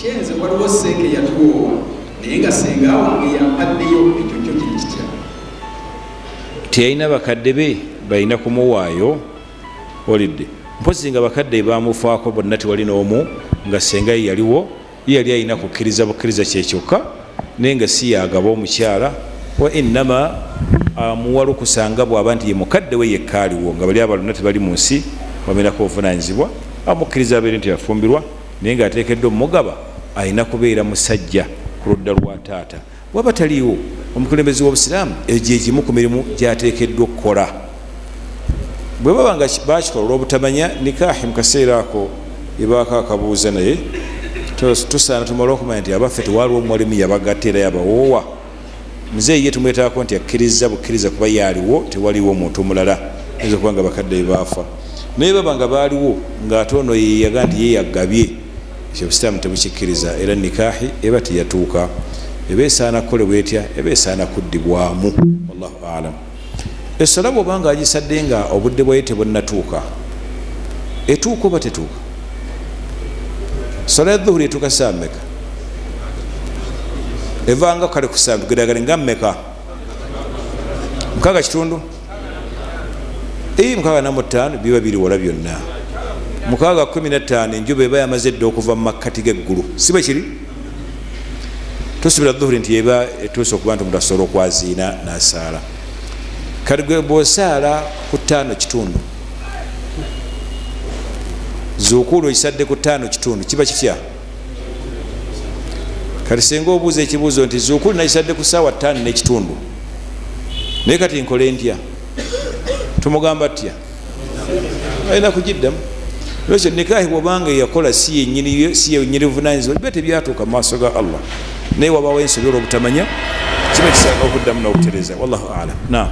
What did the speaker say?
Shenze waliwo senge yatuwa naye nga senga wange yampaddeyo ekyo kyo kiri kitya. Tiyalina bakadde be balina kumuwaayo olidde mpozi nga bakadde bamufaako bonna tewali n'omu nga senga ye yaliwo ye yali alina kukkiriza bukkiriza kyekyokka naye nga si yagaba omukyala wa innama amuwa lukusanga bw'aba nti ye mukadde we yekka aliwo nga bali abalonna tebali mu nsi bamenako obuvunanyizibwa amukkiriza abeere nti yafumbirwa naye ng'ateekeddwa omugaba alina kubeera musajja ku ludda lwa taata waba taliiwo omukulembeze w'obusiraamu egyo egimu ku mirimu gy'ateekeddwa okukola bwe baba nga bakikola olw'obutamanya nikaahi mu kaseera ako ebaako akabuuza naye tusaana tumale okumanya nti abaffe tewaaliwo omuwalimu yabagatta era yabawoowa muzeeyi ye tumwetaako nti akkiriza bukkiriza kuba yaaliwo tewaliwo omuntu omulala ayinza okuba nga bakadde baafa naye baba nga baaliwo ng'ate ono yeyaga nti ye yagabye ekyo obusiraamu tebukikkiriza era nikaahi eba teyatuuka eba esaana kukolebwa etya eba esaana kuddibwamu wallahu alam. Essala bw'oba nga agisadde nga obudde bwayo tebunnatuuka etuuka oba tetuuka? Sala ya dhuhuri etuuka saa mmeka? Evanga kale ku saa tugeragale nga mmeka? 6 6:45 biba biri wala byonna 6:15 enjuba eba yamaze dda okuva mu makkati g'eggulu si bwe kiri? Tusubira dhuhuri nti eba etuuse okuba nti omuntu asobola okwaziina n'asaala kale gwe bw'osaala ku 5:5 zuukulu okisadde ku 5:5 kiba kitya? Kati senga obuuza ekibuuzo nti zuukulu nakisadde ku ssaawa 5:5 naye kati nkole ntya? Tumugamba tutya? Alina kugiddamu. Lwekyo nikaahi bw'obanga yakola si yennyini buvunaanyizibwa biba tebyatuuka mu maaso ga Allah naye wabaawo ensobi olw'obutamanya kiba kisaana okuddamu n'okutereza wallahu alam.